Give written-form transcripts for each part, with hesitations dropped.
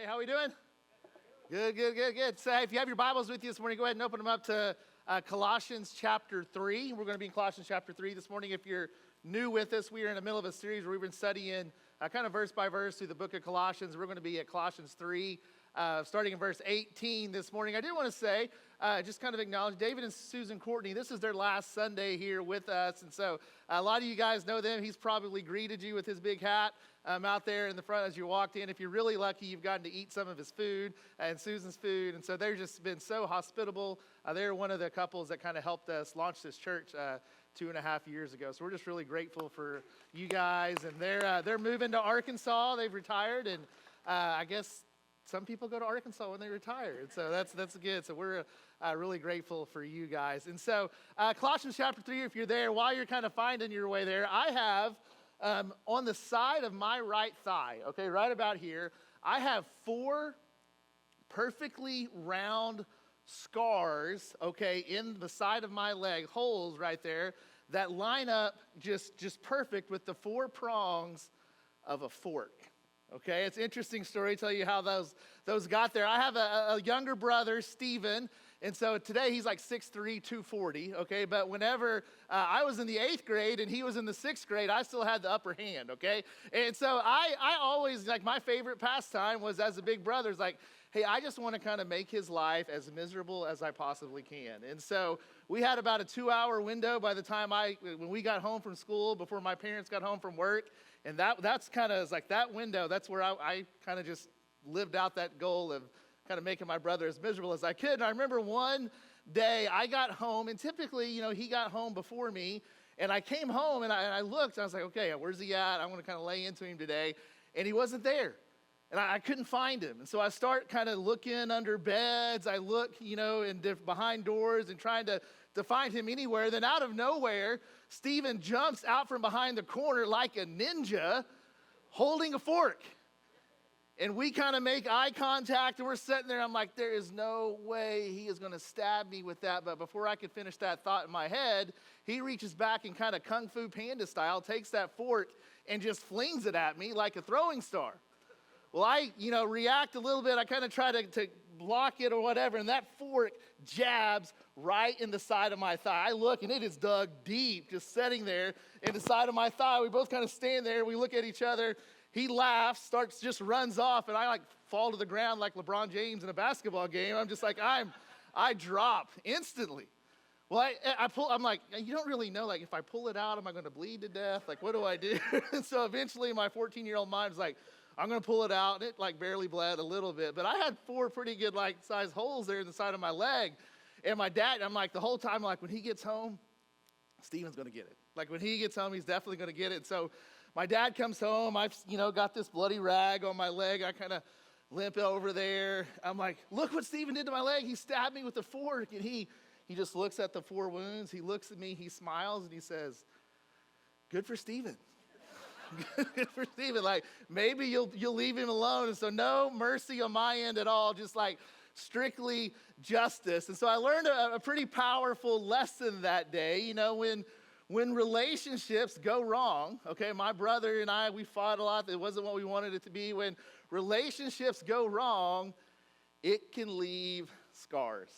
Hey, how we doing? Good, good, good, good. So hey, if you have your Bibles with you this morning, go ahead and open them up to Colossians chapter 3. We're going to be in Colossians chapter 3 this morning. If you're new with us, we are in the middle of a series where we've been studying kind of verse by verse through the book of Colossians. We're going to be at Colossians 3, starting in verse 18 this morning. I do want to say, just kind of acknowledge David and Susan Courtney. This is their last Sunday here with us. And so a lot of you guys know them. He's probably greeted you with his big hat out there in the front as you walked in. If you're really lucky, you've gotten to eat some of his food and Susan's food. And so they've just been so hospitable. They're one of the couples that kind of helped us launch this church 2.5 years ago. So we're just really grateful for you guys. And they're moving to Arkansas. They've retired. And I guess some people go to Arkansas when they retire. And so that's good. So we're really grateful for you guys. And so Colossians chapter 3, if you're there, while you're kind of finding your way there, I have on the side of my right thigh, okay, right about here, I have 4 perfectly round scars, okay, in the side of my leg, holes right there, that line up just perfect with the 4 prongs of a fork. Okay, it's an interesting story. Tell you how those got there. I have a younger brother, Stephen, and so today he's like 6'3", 240, okay? But whenever I was in the 8th grade and he was in the 6th grade, I still had the upper hand, okay? And so I always, like, my favorite pastime was as a big brother, is like, hey, I just want to kind of make his life as miserable as I possibly can. And so we had about a 2-hour window by the time when we got home from school, before my parents got home from work. And that's kind of like that window. That's where I kind of just lived out that goal of kind of making my brother as miserable as I could. And I remember one day I got home, and typically, he got home before me. And I came home and I looked, and I was like, okay, where's he at? I want to kind of lay into him today. And he wasn't there. And I couldn't find him. And so I start kind of looking under beds. I look, behind doors and trying to find him anywhere. Then out of nowhere, Stephen jumps out from behind the corner like a ninja holding a fork. And we kind of make eye contact, and we're sitting there. I'm like, there is no way he is going to stab me with that. But before I could finish that thought in my head, he reaches back and kind of Kung Fu Panda style, takes that fork and just flings it at me like a throwing star. Well, I, react a little bit. I kind of try to block it or whatever, and that fork jabs right in the side of my thigh. I look, and it is dug deep, just sitting there in the side of my thigh. We both kind of stand there. We look at each other. He laughs, just runs off, and I fall to the ground like LeBron James in a basketball game. I'm just like, I drop instantly. Well, I'm like, you don't really know, like, if I pull it out, am I going to bleed to death? Like, what do I do? And so eventually my 14-year-old mind was like, I'm going to pull it out. And it barely bled a little bit. But I had 4 pretty good size holes there in the side of my leg. And my dad, I'm like, the whole time, like, when he gets home, Stephen's going to get it. Like, when he gets home, he's definitely going to get it. And so my dad comes home. I've, got this bloody rag on my leg. I kind of limp over there. I'm like, look what Stephen did to my leg. He stabbed me with a fork. And he just looks at the 4 wounds. He looks at me. He smiles. And he says, good for Stephen. Good for Stephen. Like, maybe you'll leave him alone. And so no mercy on my end at all, just like strictly justice. And so I learned a pretty powerful lesson that day. When relationships go wrong, okay, my brother and I, we fought a lot. It wasn't what we wanted it to be. When relationships go wrong, it can leave scars.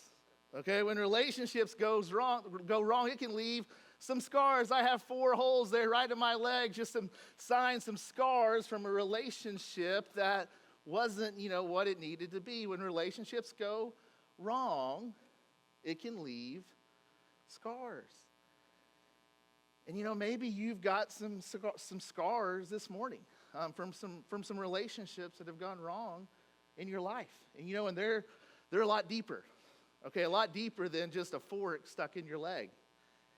Okay, when relationships go wrong, it can leave some scars. I have 4 holes there right in my leg, just some signs, some scars from a relationship that wasn't, what it needed to be. When relationships go wrong, it can leave scars. And maybe you've got some scars this morning from some relationships that have gone wrong in your life. And they're a lot deeper. Okay, a lot deeper than just a fork stuck in your leg.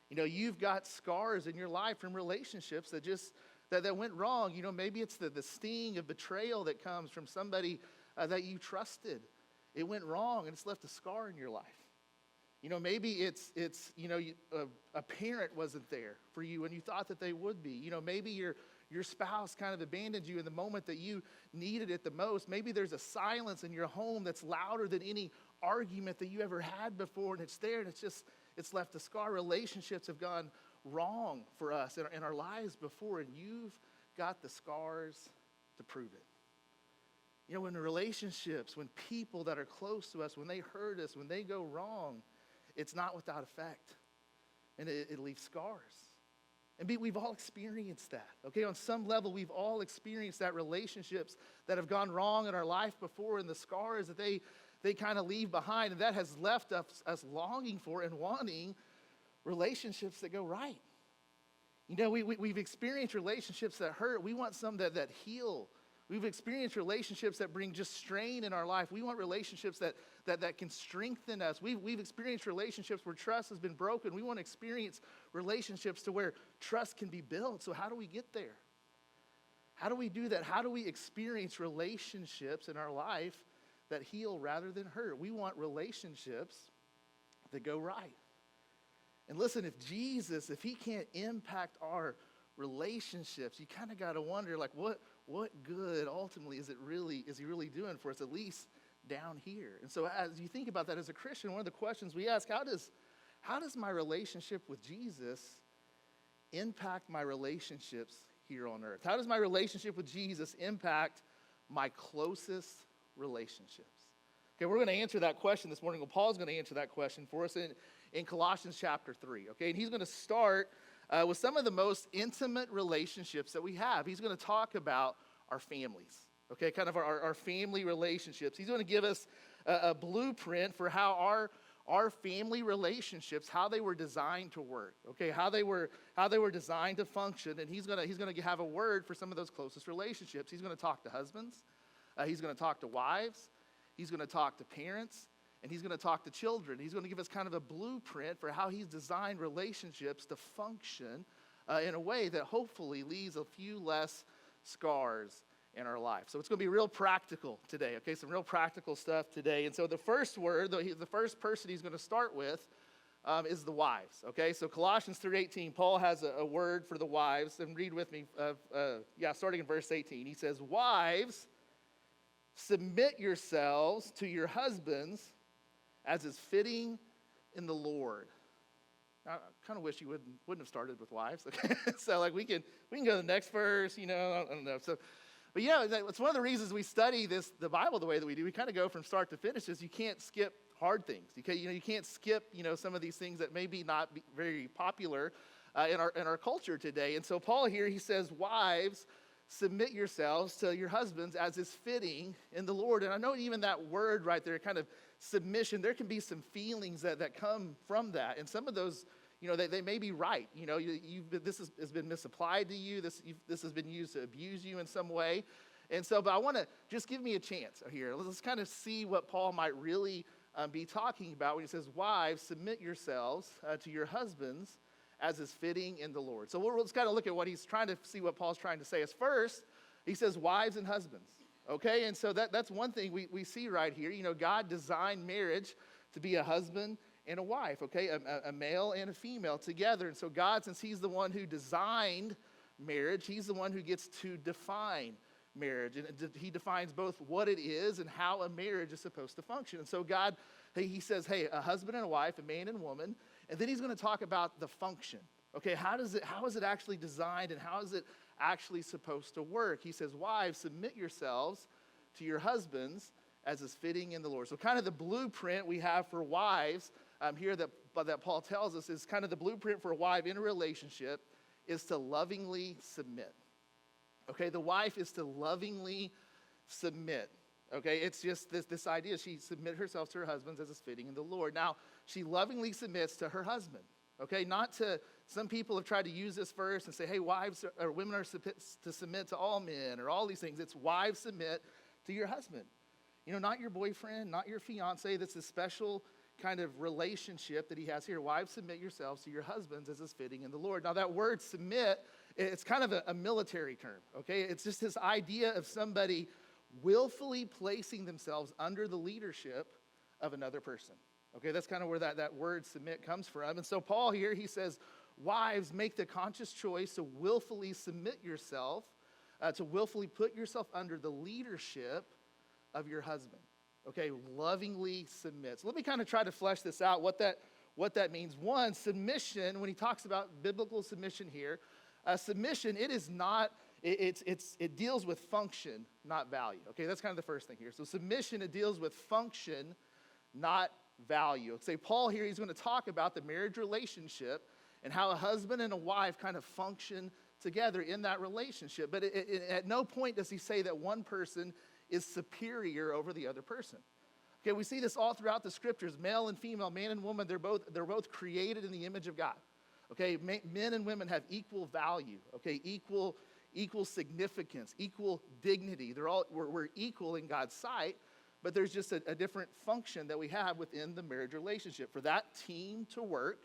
You've got scars in your life from relationships that went wrong. Maybe it's the sting of betrayal that comes from somebody that you trusted. It went wrong and it's left a scar in your life. Maybe it's a parent wasn't there for you and you thought that they would be. Maybe your spouse kind of abandoned you in the moment that you needed it the most. Maybe there's a silence in your home that's louder than any argument that you ever had before, and it's there, and it's left a scar. Relationships have gone wrong for us in our lives before, and you've got the scars to prove it. You know, when relationships, when people that are close to us, when they hurt us, when they go wrong, it's not without effect. And it leaves scars. And we've all experienced that, okay? On some level, we've all experienced that relationships that have gone wrong in our life before, and the scars that they kind of leave behind, and that has left us longing for and wanting relationships that go right. You know, we've experienced relationships that hurt. We want some that heal. We've experienced relationships that bring just strain in our life. We want relationships that can strengthen us. We've experienced relationships where trust has been broken. We want to experience relationships to where trust can be built. So how do we get there? How do we do that? How do we experience relationships in our life that heal rather than hurt? We want relationships that go right. And listen, if Jesus, if he can't impact our relationships, you kind of got to wonder, like, what good ultimately is he really doing for us, at least down here? And so as you think about that as a Christian, one of the questions we ask, how does my relationship with Jesus impact my relationships here on earth? How does my relationship with Jesus impact my closest relationships? Okay, we're going to answer that question this morning. Well, Paul's going to answer that question for us in Colossians chapter 3, okay? And he's going to start with some of the most intimate relationships that we have. He's going to talk about our families, okay, kind of our family relationships. He's going to give us a blueprint for how our family relationships, how they were designed to work, okay, how they were designed to function. And he's going to have a word for some of those closest relationships. He's going to talk to husbands. He's going to talk to wives. He's going to talk to parents. And he's going to talk to children. He's going to give us kind of a blueprint for how he's designed relationships to function in a way that hopefully leaves a few less scars in our life. So it's going to be real practical today, okay? Some real practical stuff today. And so the first word, the first person he's going to start with is the wives, okay? So Colossians 3:18, Paul has a word for the wives. And read with me, starting in verse 18. He says, "Wives, submit yourselves to your husbands as is fitting in the Lord." I kind of wish you wouldn't have started with wives. Okay? So like we can go to the next verse, you know, I don't know. So, but yeah, it's one of the reasons we study the Bible the way that we do. We kind of go from start to finish. Is you can't skip hard things. You can't skip some of these things that maybe not be very popular in our culture today. And so Paul here, he says, "Wives, submit yourselves to your husbands as is fitting in the Lord." And I know even that word right there, kind of submission, there can be some feelings that come from that. And some of those, they may be right. This has been misapplied to you. This has been used to abuse you in some way. And so, but I want to just give me a chance here. Let's kind of see what Paul might really be talking about when he says, "Wives, submit yourselves to your husbands as is fitting in the Lord." So let's kind of look at what he's trying to see, what Paul's trying to say. As first, he says wives and husbands, okay? And so that's one thing we see right here. God designed marriage to be a husband and a wife, okay? A male and a female together. And so God, since he's the one who designed marriage, he's the one who gets to define marriage. And he defines both what it is and how a marriage is supposed to function. And so God, he says, hey, a husband and a wife, a man and woman. And then he's going to talk about the function. Okay, how is it actually designed and how is it actually supposed to work? He says, "Wives, submit yourselves to your husbands as is fitting in the Lord." So kind of the blueprint we have for wives here that Paul tells us is kind of the blueprint for a wife in a relationship is to lovingly submit. Okay, the wife is to lovingly submit. Okay, it's just this idea. She submit herself to her husbands as is fitting in the Lord. Now, she lovingly submits to her husband. Okay, not to, some people have tried to use this verse and say, hey, wives or women are to submit to all men or all these things. It's wives submit to your husband. Not your boyfriend, not your fiance. That's a special kind of relationship that he has here. Wives, submit yourselves to your husbands as is fitting in the Lord. Now, that word submit, it's kind of a military term. Okay, it's just this idea of somebody willfully placing themselves under the leadership of another person. Okay, that's kind of where that word submit comes from. And so Paul here, he says, wives, make the conscious choice to willfully submit yourself, to willfully put yourself under the leadership of your husband. Okay, lovingly submit. So let me kind of try to flesh this out, what that means. One, submission, when he talks about biblical submission here, submission, it is not it deals with function, not value. Okay, that's kind of the first thing here. So submission, it deals with function, not value. Say Paul here, he's going to talk about the marriage relationship and how a husband and a wife kind of function together in that relationship. But at no point does he say that one person is superior over the other person. Okay, we see this all throughout the scriptures. Male and female, man and woman, they're both created in the image of God. Okay, men and women have equal value. Okay, equal significance, equal dignity. We're equal in God's sight, but there's just a different function that we have within the marriage relationship. For that team to work,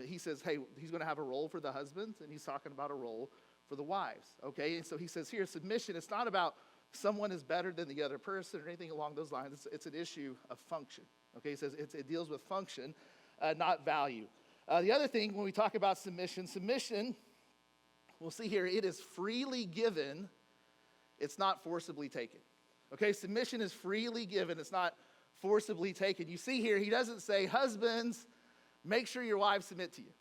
he says, hey, he's going to have a role for the husbands, and he's talking about a role for the wives. Okay, and so he says here, submission, it's not about someone is better than the other person or anything along those lines. It's an issue of function. Okay, he says it deals with function, not value. The other thing, when we talk about submission, we'll see here, it is freely given. It's not forcibly taken. Okay, submission is freely given. It's not forcibly taken. You see here, he doesn't say, husbands, make sure your wives submit to you.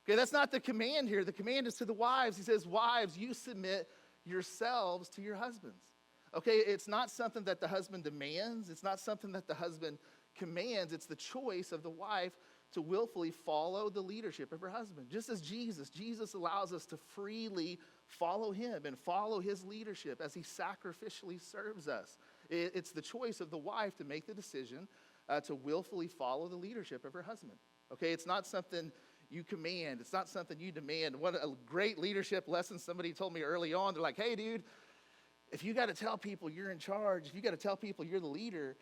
Okay, that's not the command here. The command is to the wives. He says, wives, you submit yourselves to your husbands. Okay, it's not something that the husband demands. It's not something that the husband commands. It's the choice of the wife to willfully follow the leadership of her husband. Just as Jesus allows us to freely follow him and follow his leadership as he sacrificially serves us. It's the choice of the wife to make the decision to willfully follow the leadership of her husband. Okay, it's not something you command. It's not something you demand. What a great leadership lesson somebody told me early on. They're like, hey, dude, if you got to tell people you're in charge, if you got to tell people you're the leader,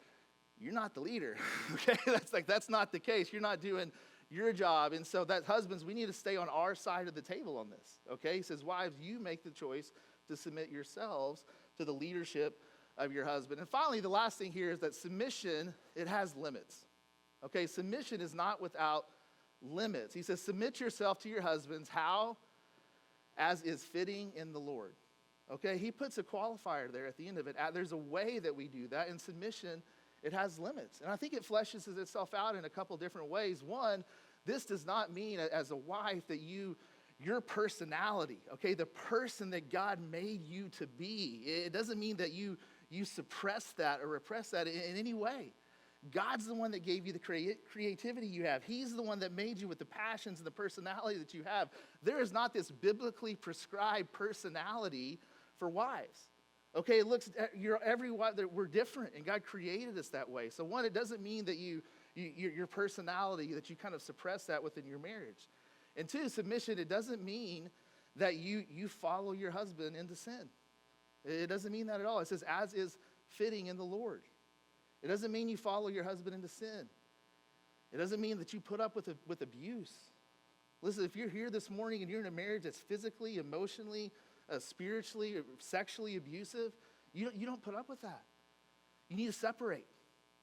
you're not the leader. Okay, that's not the case. You're not doing your job. And so that husbands, we need to stay on our side of the table on this. Okay, he says, wives, you make the choice to submit yourselves to the leadership of your husband. And finally, the last thing here is that submission, it has limits. Okay, submission is not without limits. He says, submit yourself to your husbands. How? As is fitting in the Lord. Okay, he puts a qualifier there at the end of it. There's a way that we do that. In submission, it has limits. And I think it fleshes itself out in a couple different ways. One, this does not mean as a wife that your personality, okay, the person that God made you to be, it doesn't mean that you suppress that or repress that in any way. God's the one that gave you the creativity you have. He's the one that made you with the passions and the personality that you have. There is not this biblically prescribed personality for wives. Okay, it looks, every wife, we're different, and God created us that way. So one, it doesn't mean that your personality, that you kind of suppress that within your marriage. And two, submission, it doesn't mean that you follow your husband into sin. It doesn't mean that at all. It says, as is fitting in the Lord. It doesn't mean you follow your husband into sin. It doesn't mean that you put up with abuse. Listen, if you're here this morning and you're in a marriage that's physically, emotionally, spiritually, or sexually abusive, you don't put up with that. You need to separate.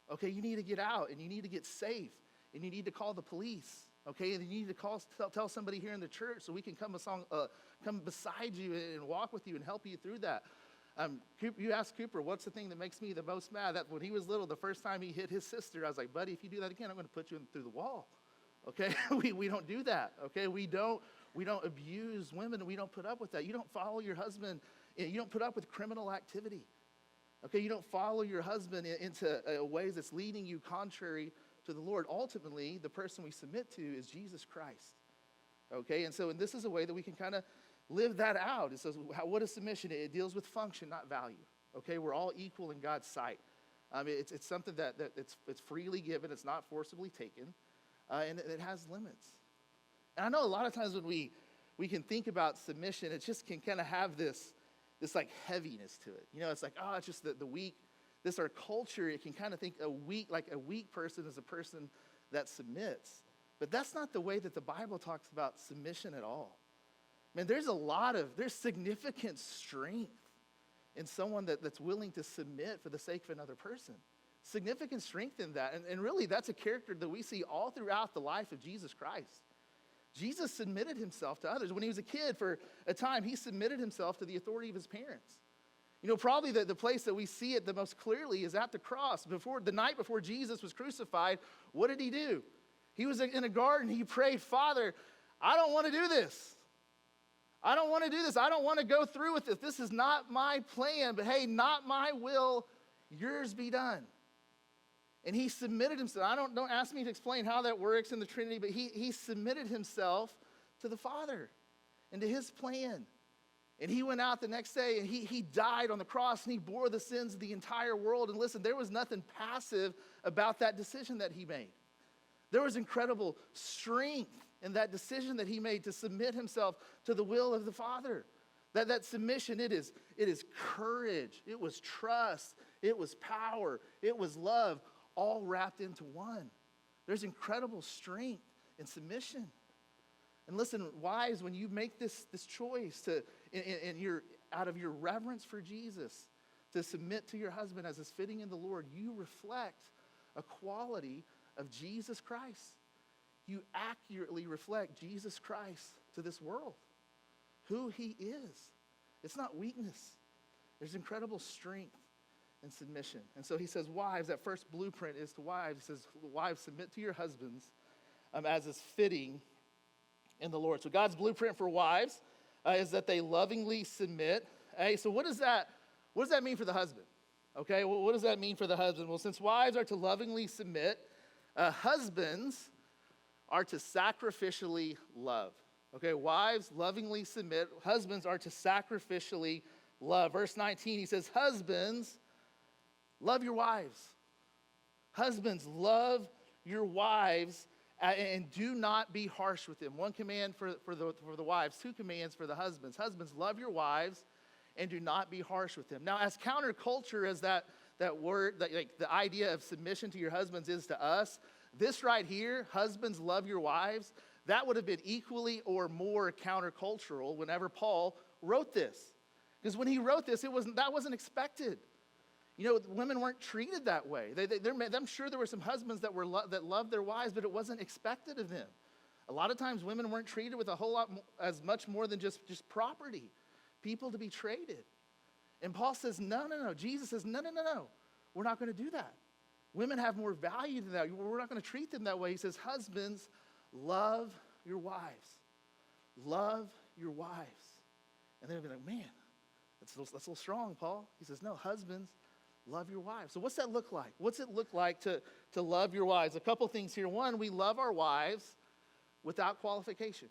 Okay, you need to get out, and you need to get safe, and you need to call the police. Okay, and you need to tell somebody here in the church so we can come beside you and walk with you and help you through that. You ask Cooper, what's the thing that makes me the most mad? That when he was little, the first time he hit his sister, I was like, buddy, if you do that again, I'm going to put you through the wall. Okay, we don't do that. Okay, we don't abuse women. We don't put up with that. You don't follow your husband. You don't put up with criminal activity. Okay, you don't follow your husband into ways that's leading you contrary to the Lord. Ultimately, the person we submit to is Jesus Christ. Okay, and so this is a way that we can kind of live that out. It says, what is submission? It deals with function, not value. Okay, we're all equal in God's sight. It's something that it's freely given. It's not forcibly taken, and it has limits. And I know a lot of times when we can think about submission, it just can kind of have this like heaviness to it. You know, it's like, oh, it's just the weak. This our culture, it can kind of think a weak person is a person that submits. But that's not the way that the Bible talks about submission at all. Man, there's significant strength in someone that's willing to submit for the sake of another person. Significant strength in that. And really, that's a character that we see all throughout the life of Jesus Christ. Jesus submitted himself to others. When he was a kid, for a time, he submitted himself to the authority of his parents. You know, probably the place that we see it the most clearly is at the cross. The night before Jesus was crucified, what did he do? He was in a garden. He prayed, Father, I don't want to do this. I don't want to do this. I don't want to go through with this. This is not my plan, but hey, not my will, yours be done. And he submitted himself. Don't ask me to explain how that works in the Trinity, but he submitted himself to the Father and to his plan. And he went out the next day and he died on the cross and he bore the sins of the entire world. And listen, there was nothing passive about that decision that he made. There was incredible strength in that decision that he made to submit himself to the will of the Father. That submission, it is courage, it was trust, it was power, it was love, all wrapped into one. There's incredible strength in submission. And listen, wives, when you make this choice and you're out of your reverence for Jesus, to submit to your husband as is fitting in the Lord, you reflect a quality of Jesus Christ. You accurately reflect Jesus Christ to this world, who he is. It's not weakness. There's incredible strength in submission. And so he says, wives, that first blueprint is to wives. He says, wives, submit to your husbands as is fitting in the Lord. So God's blueprint for wives is that they lovingly submit. Hey, so what does that mean for the husband? Okay, well, what does that mean for the husband? Well, since wives are to lovingly submit, husbands are to sacrificially love. Okay, wives lovingly submit. Husbands are to sacrificially love. Verse 19, he says, husbands, love your wives. Husbands, love your wives and do not be harsh with them. One command for the wives, two commands for the husbands. Husbands, love your wives and do not be harsh with them. Now, as counterculture as that word, like the idea of submission to your husbands is to us, this right here, husbands, love your wives, that would have been equally or more countercultural whenever Paul wrote this. Because when he wrote this, that wasn't expected. You know, women weren't treated that way. I'm sure there were some husbands that loved their wives, but it wasn't expected of them. A lot of times women weren't treated with a whole lot as much more than just property, people to be traded. And Paul says, no. Jesus says, no. We're not going to do that. Women have more value than that. We're not going to treat them that way. He says, husbands, love your wives. Love your wives. And they'll be like, man, that's a little strong, Paul. He says, no, husbands, love your wives. So what's that look like? What's it look like to love your wives? A couple things here. One, we love our wives without qualification.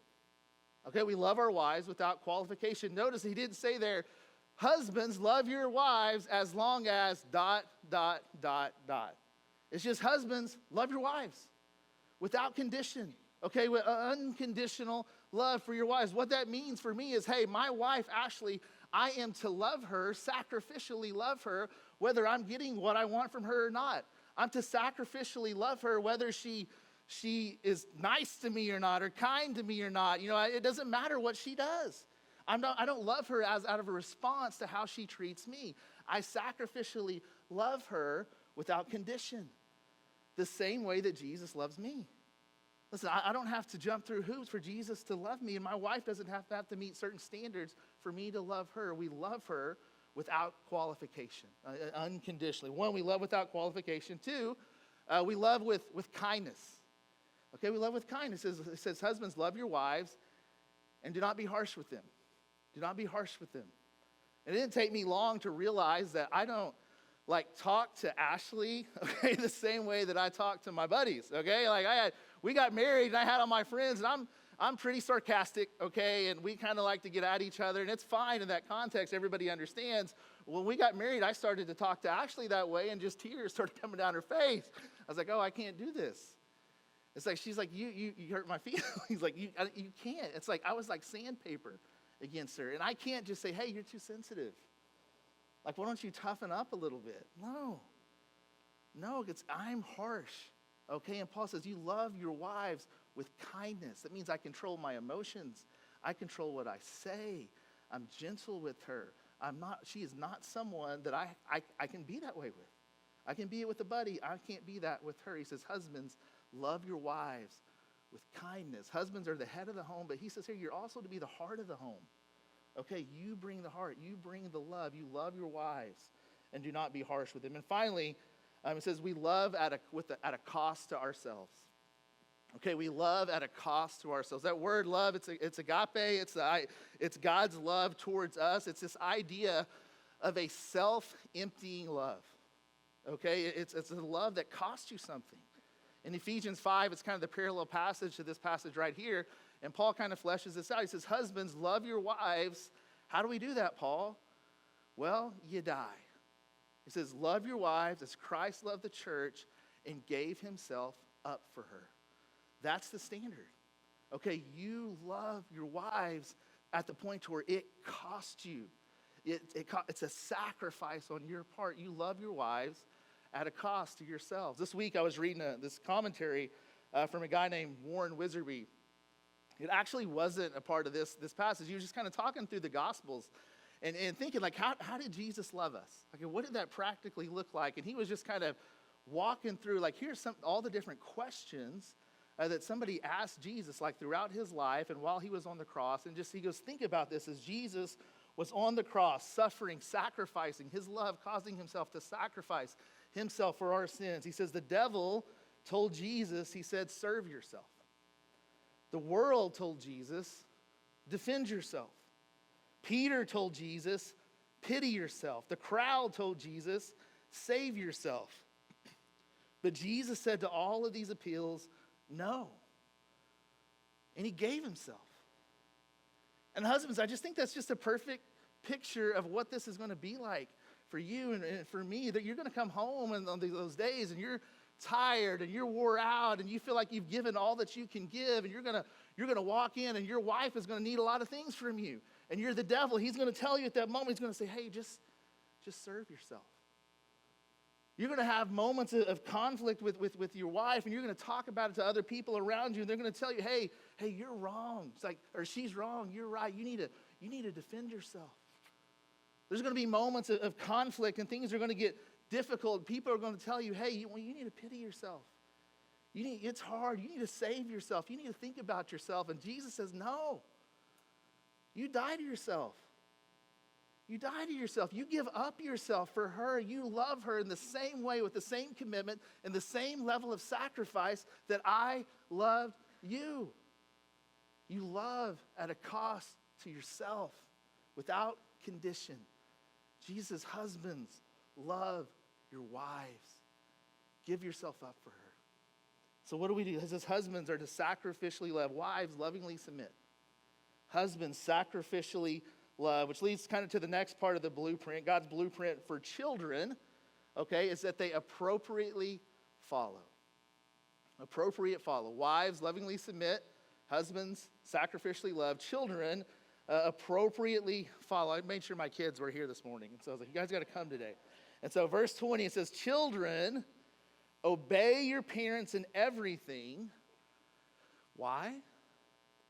Okay, we love our wives without qualification. Notice he didn't say there, husbands, love your wives as long as ... It's just husbands, love your wives without condition. Okay, with unconditional love for your wives. What that means for me is, hey, my wife, Ashley, I am to love her, sacrificially love her, whether I'm getting what I want from her or not. I'm to sacrificially love her, whether she is nice to me or not, or kind to me or not. You know, it doesn't matter what she does. I don't love her as out of a response to how she treats me. I sacrificially love her without condition, the same way that Jesus loves me. Listen, I don't have to jump through hoops for Jesus to love me, and my wife doesn't have to meet certain standards for me to love her. We love her without qualification, unconditionally. One, we love without qualification. Two, we love with kindness. Okay, we love with kindness. It says, husbands, love your wives and do not be harsh with them. Do not be harsh with them. It didn't take me long to realize that I don't talk to Ashley, okay, the same way that I talk to my buddies, okay? We got married and I had all my friends and I'm pretty sarcastic, okay? And we kind of like to get at each other and it's fine in that context. Everybody understands. When we got married, I started to talk to Ashley that way and just tears started coming down her face. I was like, oh, I can't do this. It's like, she's like, you hurt my feelings. Like, you can't. It's like, I was like sandpaper against her. And I can't just say, hey, you're too sensitive. Like, why don't you toughen up a little bit? No, I'm harsh, okay? And Paul says, you love your wives with kindness. That means I control my emotions. I control what I say. I'm gentle with her. She is not someone that I can be that way with. I can be it with a buddy. I can't be that with her. He says, husbands, love your wives with kindness. Husbands are the head of the home, but he says here, you're also to be the heart of the home. Okay, you bring the heart, you bring the love, you love your wives, and do not be harsh with them. And finally, it says we love at a cost to ourselves. Okay, we love at a cost to ourselves. That word love, it's agape, it's God's love towards us. It's this idea of a self-emptying love. Okay, it's a love that costs you something. In Ephesians 5, it's kind of the parallel passage to this passage right here, and Paul kind of fleshes this out. He says, husbands, love your wives. How do we do that, Paul? Well, you die. He says, love your wives as Christ loved the church and gave himself up for her. That's the standard. Okay, you love your wives at the point where it costs you. It's a sacrifice on your part. You love your wives at a cost to yourselves. This week I was reading this commentary from a guy named Warren Wiersbe. It actually wasn't a part of this passage. He was just kind of talking through the Gospels and thinking, like, how did Jesus love us? Like, what did that practically look like? And he was just kind of walking through, like, here's all the different questions that somebody asked Jesus, like, throughout his life and while he was on the cross. And he goes, think about this, as Jesus was on the cross, suffering, sacrificing, his love causing himself to sacrifice himself for our sins. He says, the devil told Jesus, he said, serve yourself. The world told Jesus, defend yourself. Peter told Jesus, pity yourself. The crowd told Jesus, save yourself. But Jesus said to all of these appeals, no. And he gave himself. And husbands, I just think that's just a perfect picture of what this is going to be like for you and for me, that you're going to come home on those days and you're tired and you're wore out and you feel like you've given all that you can give, and you're going to walk in and your wife is going to need a lot of things from you. And you're the devil. He's going to tell you at that moment, he's going to say, hey, just serve yourself. You're going to have moments of conflict with your wife, and you're going to talk about it to other people around you, and they're going to tell you, hey, you're wrong. It's like, or she's wrong, you're right. You need to defend yourself. There's going to be moments of conflict, and things are going to get difficult. People are going to tell you, hey, you need to pity yourself. It's hard. You need to save yourself. You need to think about yourself. And Jesus says, no. You die to yourself. You die to yourself. You give up yourself for her. You love her in the same way, with the same commitment and the same level of sacrifice that I loved you. You love at a cost to yourself, without condition. Jesus, husbands, love your wives. Give yourself up for her. So what do we do? He says husbands are to sacrificially love. Wives, lovingly submit. Husbands, sacrificially love, which leads kind of to the next part of the blueprint. God's blueprint for children, okay, is that they appropriately follow. Appropriate follow. Wives, lovingly submit. Husbands, sacrificially love. Children, appropriately follow. I made sure my kids were here this morning, and so I was like, you guys got to come today. And so verse 20, it says, children, obey your parents in everything. Why?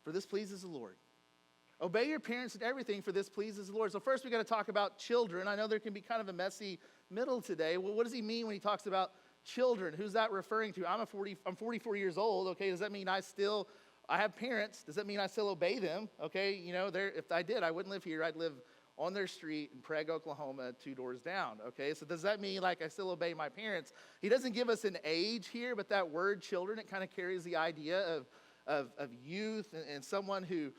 For this pleases the Lord. Obey your parents in everything, for this pleases the Lord. So first we got to talk about children. I know there can be kind of a messy middle today. Well, what does he mean when he talks about children? Who's that referring to? I'm 44 years old. Okay, does that mean I have parents? Does that mean I still obey them? Okay, if I did, I wouldn't live here. I'd live on their street in Prague, Oklahoma, 2 doors down. Okay, so does that mean like I still obey my parents? He doesn't give us an age here, but that word children, it kind of carries the idea of youth and someone who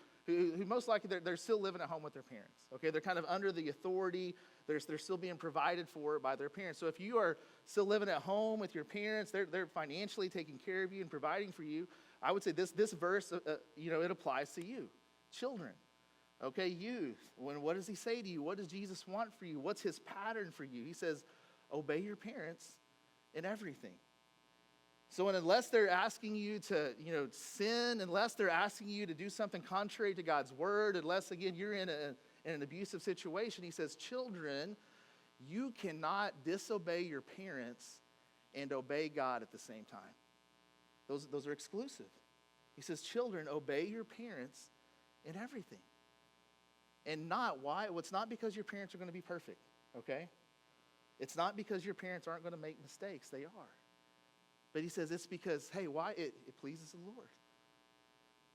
most likely they're still living at home with their parents. Okay, they're kind of under the authority. They're still being provided for by their parents. So if you are still living at home with your parents, they're financially taking care of you and providing for you. I would say this verse, it applies to you, children. Okay, youth. What does he say to you? What does Jesus want for you? What's his pattern for you? He says, obey your parents in everything. So unless they're asking you to, sin, unless they're asking you to do something contrary to God's word, unless, again, you're in an abusive situation, he says, children, you cannot disobey your parents and obey God at the same time. Those are exclusive. He says, children, obey your parents in everything. And not why? Well, it's not because your parents are going to be perfect, okay? It's not because your parents aren't going to make mistakes. They are. But he says it's because, hey, why? It pleases the Lord.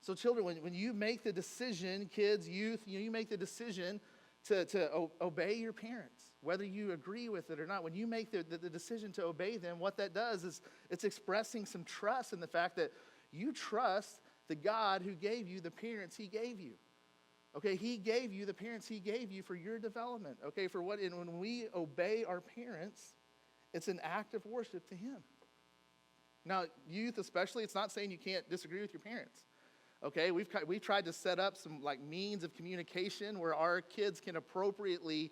So children, when you make the decision, kids, youth, you make the decision to obey your parents, whether you agree with it or not, when you make the decision to obey them, what that does is it's expressing some trust in the fact that you trust the God who gave you the parents he gave you. Okay, he gave you the parents he gave you for your development. Okay, and when we obey our parents, it's an act of worship to him. Now, youth especially, it's not saying you can't disagree with your parents. Okay, we've tried to set up some like means of communication where our kids can appropriately,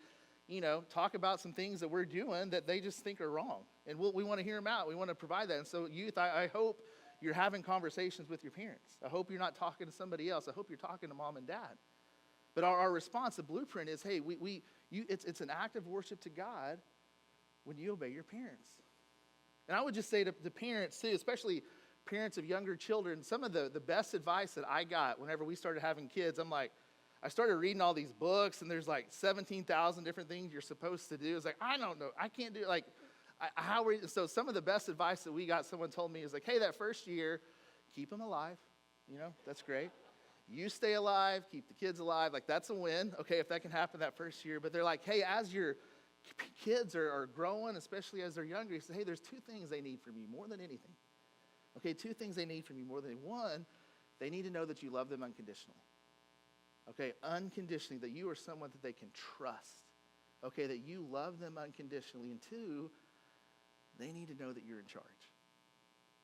talk about some things that we're doing that they just think are wrong. And we want to hear them out. We want to provide that. And so youth, I hope you're having conversations with your parents. I hope you're not talking to somebody else. I hope you're talking to mom and dad. But our response, the blueprint is, hey, it's an act of worship to God when you obey your parents. And I would just say to parents too, especially parents of younger children, some of the best advice that I got whenever we started having kids, I started reading all these books, and there's like 17,000 different things you're supposed to do. It's like, I don't know. I can't do it. So some of the best advice that we got, someone told me, is like, hey, that first year, keep them alive. That's great. You stay alive, keep the kids alive. Like, that's a win, okay, if that can happen that first year. But they're like, hey, as your kids are growing, especially as they're younger, you say, hey, there's two things they need from you more than anything. Okay, two things they need from you more than one, they need to know that you love them unconditionally. Okay, unconditionally, that you are someone that they can trust. Okay, that you love them unconditionally. And two, they need to know that you're in charge.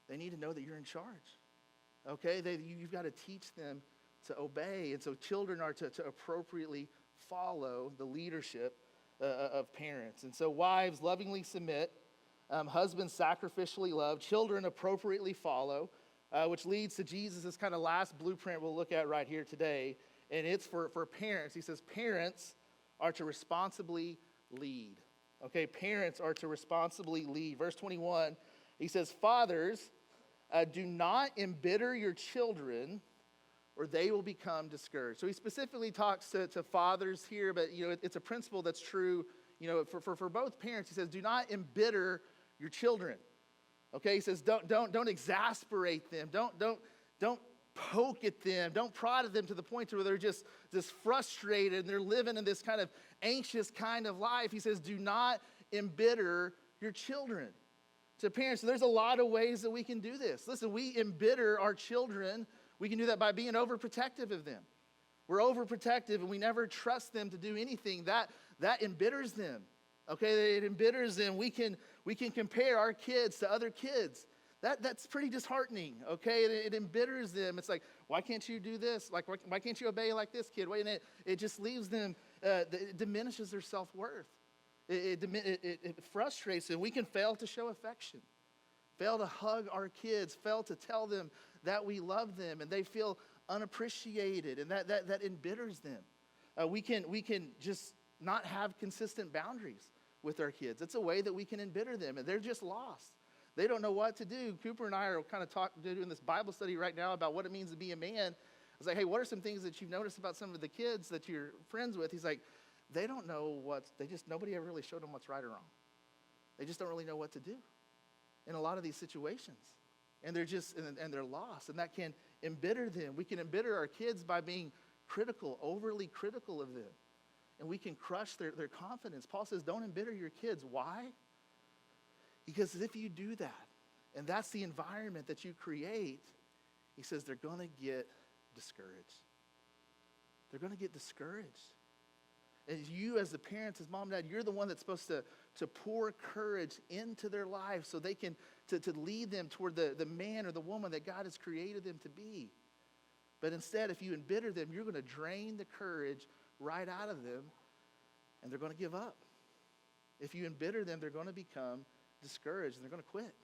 They need to know that you're in charge. Okay, you've got to teach them to obey. And so children are to appropriately follow the leadership of parents. And so wives lovingly submit, husbands sacrificially love, children appropriately follow, which leads to Jesus' kind of last blueprint we'll look at right here today. And it's for parents. He says parents are to responsibly lead. Okay, parents are to responsibly lead. Verse 21, he says, fathers, do not embitter your children, or they will become discouraged. So he specifically talks to fathers here, but it's a principle that's true, for both parents. He says, do not embitter your children. Okay, he says, don't exasperate them. Don't poke at them. Don't prod at them to the point where they're just frustrated and they're living in this kind of anxious kind of life. He says, do not embitter your children. To parents, so there's a lot of ways that we can do this. Listen, we embitter our children. We can do that by being overprotective of them. We're overprotective and we never trust them to do anything. That embitters them. Okay, it embitters them. We can compare our kids to other kids. That's pretty disheartening. Okay, it embitters them. It's like, why can't you do this? Like, why can't you obey like this kid? Wait, and it just leaves them. It diminishes their self-worth. It frustrates them. We can fail to show affection, fail to hug our kids, fail to tell them that we love them, and they feel unappreciated, and that embitters them. We can just not have consistent boundaries with our kids. It's a way that we can embitter them, and they're just lost. They don't know what to do. Cooper and I are kind of doing this Bible study right now about what it means to be a man. I was like, hey, what are some things that you've noticed about some of the kids that you're friends with? He's like, they don't know nobody ever really showed them what's right or wrong. They just don't really know what to do in a lot of these situations. And they're lost, and that can embitter them. We can embitter our kids by being critical, overly critical of them. And we can crush their confidence. Paul says, don't embitter your kids. Why? Because if you do that, and that's the environment that you create, he says they're going to get discouraged. They're going to get discouraged. And you as the parents, as mom and dad, you're the one that's supposed to pour courage into their lives so they can, to lead them toward the man or the woman that God has created them to be. But instead, if you embitter them, you're going to drain the courage right out of them, and they're going to give up. If you embitter them, they're going to become discouraged, and they're going to quit.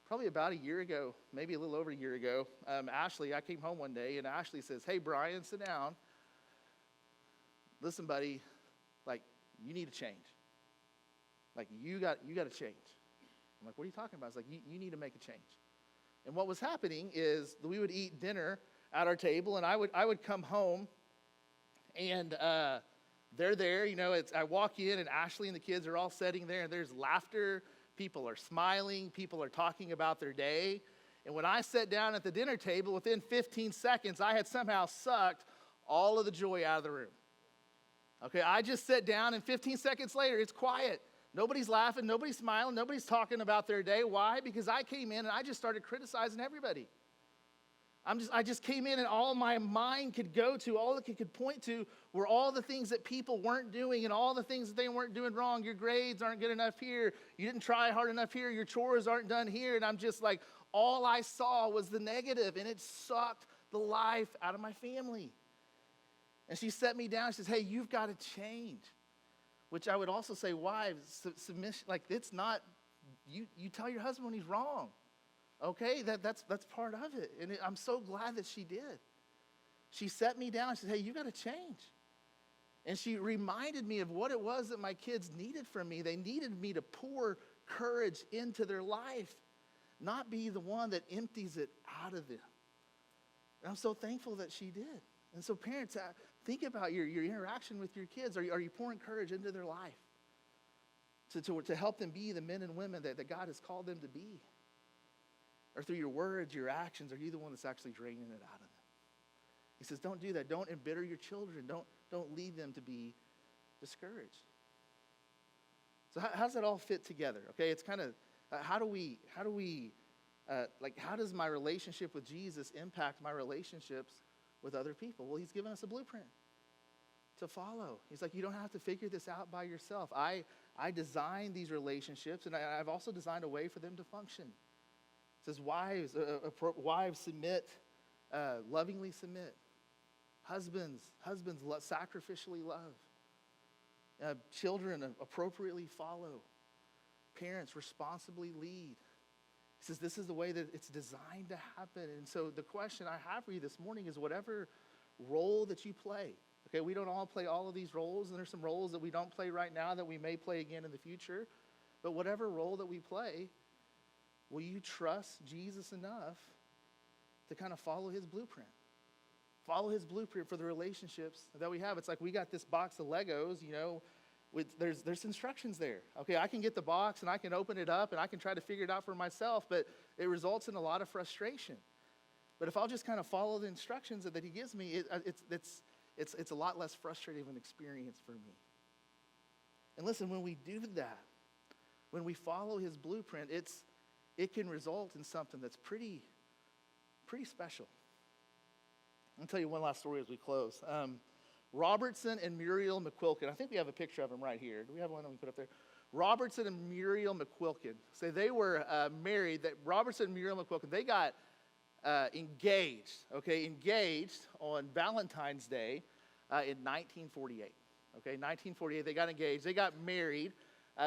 Probably about a year ago, maybe a little over a year ago, Ashley, I came home one day, and Ashley says, hey, Bryan, sit down. Listen, buddy, like, you need to change. Like, you got to change. I'm like, what are you talking about? It's like, you need to make a change. And what was happening is we would eat dinner at our table, and I would come home, and they're there. I walk in, and Ashley and the kids are all sitting there, and there's laughter. People are smiling. People are talking about their day. And when I sat down at the dinner table, within 15 seconds, I had somehow sucked all of the joy out of the room. Okay, I just sat down, and 15 seconds later, it's quiet. Nobody's laughing, nobody's smiling, nobody's talking about their day. Why? Because I came in and I just started criticizing everybody. I just came in and all my mind could go to, all it could point to were all the things that people weren't doing and all the things that they weren't doing wrong. Your grades aren't good enough here. You didn't try hard enough here. Your chores aren't done here. And I'm just like, all I saw was the negative, and it sucked the life out of my family. And she set me down. She says, hey, you've got to change. Which I would also say, wives, submission, like it's not, you tell your husband when he's wrong. Okay, that's part of it. And I'm so glad that she did. She set me down. She said, hey, you got to change. And she reminded me of what it was that my kids needed from me. They needed me to pour courage into their life, not be the one that empties it out of them. And I'm so thankful that she did. And so parents, think about your interaction with your kids. Are you pouring courage into their life to help them be the men and women that God has called them to be? Or through your words, your actions, are you the one that's actually draining it out of them? He says, don't do that. Don't embitter your children. Don't lead them to be discouraged. So how does that all fit together? Okay, it's kind of, how does my relationship with Jesus impact my relationships with other people? Well, he's given us a blueprint to follow. He's like, you don't have to figure this out by yourself. I designed these relationships, and I've also designed a way for them to function. It says, wives submit, lovingly submit. Husbands sacrificially love. Children appropriately follow. Parents responsibly lead. He says this is the way that it's designed to happen. And so the question I have for you this morning is whatever role that you play. Okay, we don't all play all of these roles, and there's some roles that we don't play right now that we may play again in the future. But whatever role that we play, will you trust Jesus enough to kind of follow his blueprint? Follow his blueprint for the relationships that we have. It's like we got this box of Legos, there's instructions there. Okay, I can get the box and I can open it up and I can try to figure it out for myself, but it results in a lot of frustration. But if I'll just kind of follow the instructions that he gives me, it's a lot less frustrating of an experience for me. And listen, when we do that, when we follow his blueprint, it can result in something that's pretty special. I'll tell you one last story as we close. Robertson and Muriel McQuilkin. I think we have a picture of them right here. Do we have one that we put up there? Robertson and Muriel McQuilkin. So they were married. Robertson and Muriel McQuilkin, they got engaged on Valentine's Day in 1948. Okay, 1948, they got engaged. They got married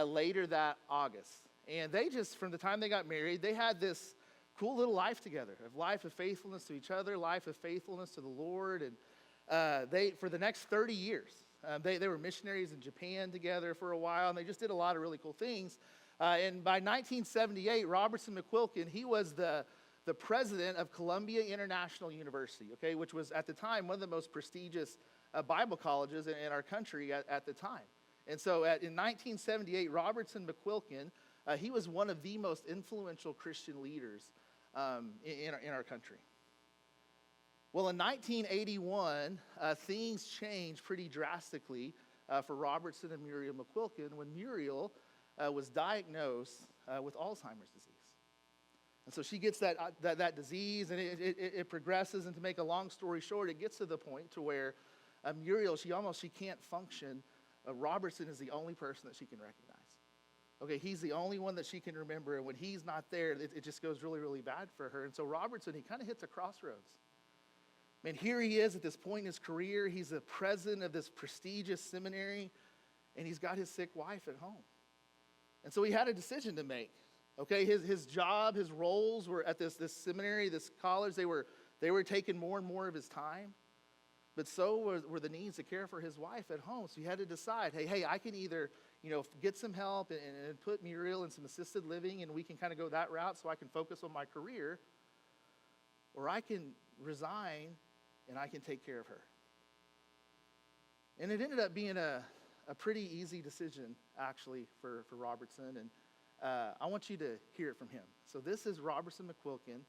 later that August. And they just, from the time they got married, they had this cool little life together, of life of faithfulness to each other, life of faithfulness to the Lord. And they, for the next 30 years, they were missionaries in Japan together for a while, and they just did a lot of really cool things. And by 1978, Robertson McQuilkin, he was the president of Columbia International University, okay, which was at the time one of the most prestigious Bible colleges in our country at the time. And so in 1978, Robertson McQuilkin, he was one of the most influential Christian leaders in our country. Well, in 1981, things changed pretty drastically for Robertson and Muriel McQuilkin when Muriel was diagnosed with Alzheimer's disease. And so she gets that disease, and it progresses, and to make a long story short, it gets to the point to where Muriel, she can't function. Robertson is the only person that she can recognize. Okay, he's the only one that she can remember, and when he's not there, it just goes really, really bad for her. And so Robertson, he kind of hits a crossroads. Man, here he is at this point in his career. He's the president of this prestigious seminary, and he's got his sick wife at home. And so he had a decision to make. Okay, his job, his roles were at this seminary, this college. They were taking more and more of his time. But so were the needs to care for his wife at home. So he had to decide, hey, I can either, get some help and put Muriel in some assisted living, and we can kind of go that route so I can focus on my career, or I can resign and I can take care of her. And it ended up being a pretty easy decision, actually, for Robertson. And I want you to hear it from him. So this is Robertson McQuilkin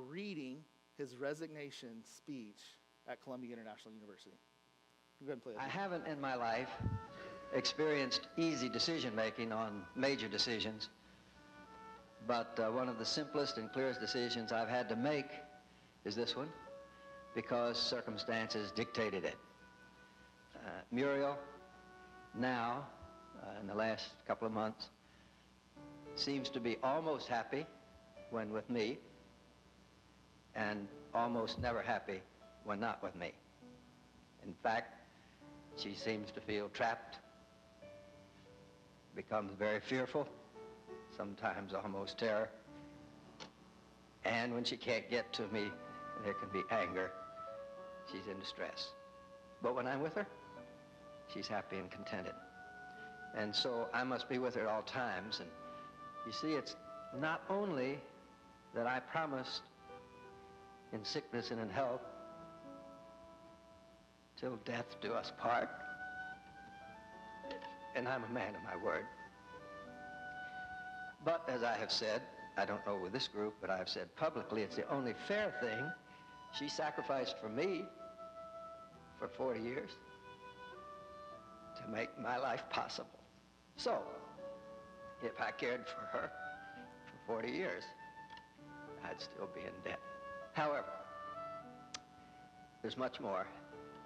reading his resignation speech at Columbia International University. Go ahead and play that. I haven't in my life experienced easy decision-making on major decisions, but one of the simplest and clearest decisions I've had to make is this one, because circumstances dictated it. Muriel, now, in the last couple of months, seems to be almost happy when with me, and almost never happy when not with me. In fact, she seems to feel trapped, becomes very fearful, sometimes almost terror. And when she can't get to me, there can be anger. She's in distress. But when I'm with her, she's happy and contented. And so I must be with her at all times. And you see, it's not only that I promised in sickness and in health, till death do us part. And I'm a man of my word. But as I have said, I don't know with this group, but I've said publicly, it's the only fair thing. She sacrificed for me for 40 years to make my life possible. So, if I cared for her for 40 years, I'd still be in debt. However, there's much more.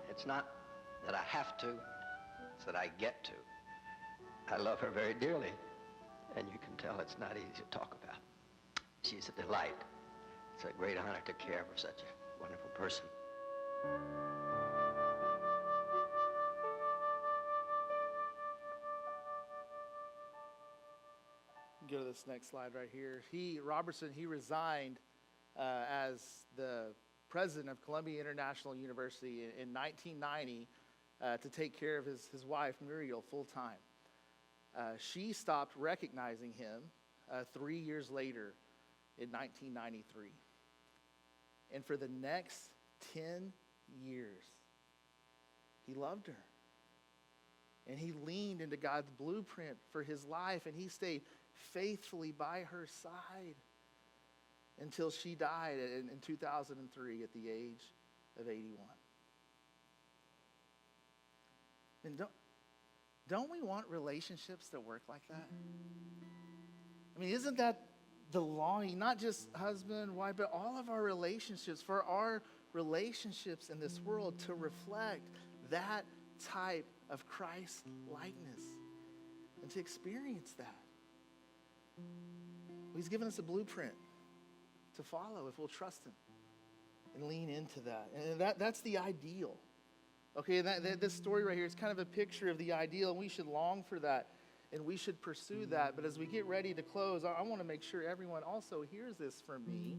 It's not that I have to, it's that I get to. I love her very dearly, and you can tell it's not easy to talk about. She's a delight. It's a great honor to care for such a wonderful person. Go to this next slide right here. Robertson resigned as the president of Columbia International University in 1990 to take care of his wife, Muriel, full time. She stopped recognizing him 3 years later in 1993. And for the next 10 years, he loved her. And he leaned into God's blueprint for his life, and he stayed faithfully by her side until she died in 2003 at the age of 81. And don't we want relationships that work like that? I mean, isn't that the longing, not just husband, wife, but all of our relationships, for our relationships in this world to reflect that type of Christ likeness and to experience that? He's given us a blueprint to follow if we'll trust him and lean into that. And that's the ideal. Okay, and this story right here is kind of a picture of the ideal, and we should long for that, and we should pursue that. But as we get ready to close, I want to make sure everyone also hears this from me.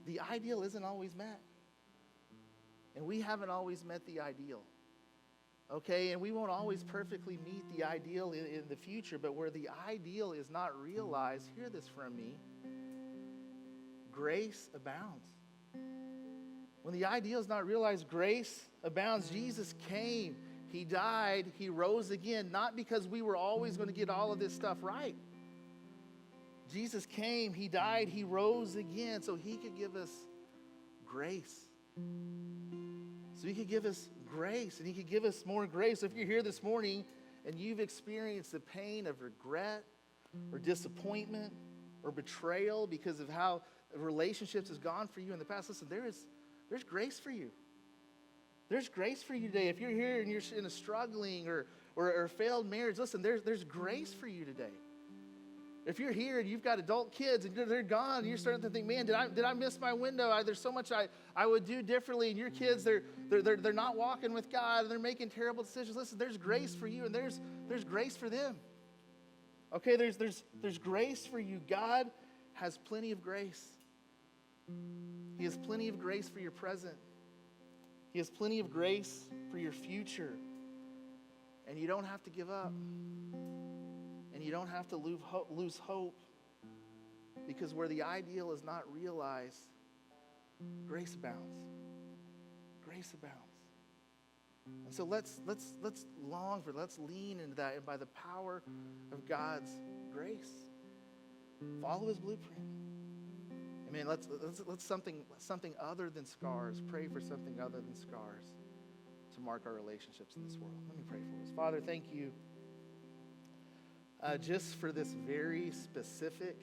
The ideal isn't always met. And we haven't always met the ideal. Okay, and we won't always perfectly meet the ideal in the future, but where the ideal is not realized, hear this from me, grace abounds. When the ideal is not realized, grace abounds. Jesus came, he died, he rose again, not because we were always going to get all of this stuff right. Jesus came, he died, he rose again so he could give us grace. So he could give us grace, and he could give us more grace. So if you're here this morning and you've experienced the pain of regret or disappointment or betrayal because of how relationships has gone for you in the past, listen, there's grace for you. There's grace for you today. If you're here and you're in a struggling or failed marriage, listen, there's grace for you today. If you're here and you've got adult kids and they're gone, and you're starting to think, man, did I miss my window? There's so much I would do differently. And your kids, they're not walking with God, and they're making terrible decisions. Listen, there's grace for you, and there's grace for them. Okay, there's grace for you. God has plenty of grace. He has plenty of grace for your present. He has plenty of grace for your future. And you don't have to give up. And you don't have to lose hope. Because where the ideal is not realized, grace abounds. Grace abounds. And so let's long for, let's lean into that, and by the power of God's grace, follow his blueprint. I mean, let's something other than scars. Pray for something other than scars to mark our relationships in this world. Let me pray for us. Father, thank you just for this very specific,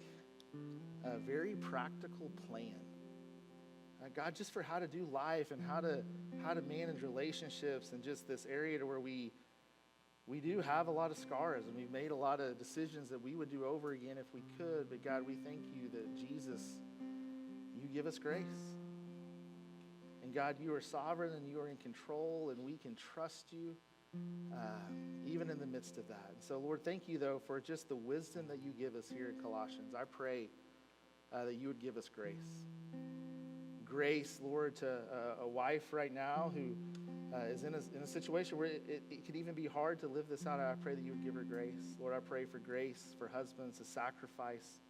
very practical plan God, just for how to do life and how to manage relationships, and just this area to where we do have a lot of scars, and we've made a lot of decisions that we would do over again if we could. But God, we thank you that Jesus, you give us grace. And God, you are sovereign and you are in control, and we can trust you even in the midst of that. And so, Lord, thank you, though, for just the wisdom that you give us here in Colossians. I pray that you would give us grace. Grace, Lord, to a wife right now who is in a situation where it could even be hard to live this out. I pray that you would give her grace. Lord, I pray for grace for husbands to sacrifice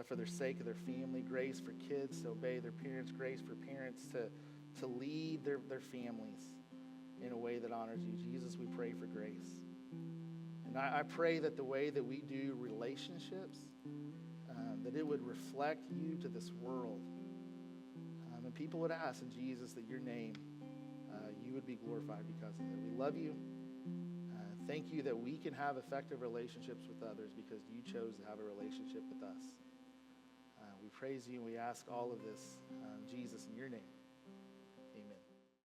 for their sake of their family, grace for kids to obey their parents, grace for parents to lead their families in a way that honors you. Jesus, we pray for grace. And I pray that the way that we do relationships, that it would reflect you to this world. And people would ask in Jesus that your name, you would be glorified because of it. We love you. Thank you that we can have effective relationships with others because you chose to have a relationship with us. We praise you and we ask all of this, Jesus, in your name.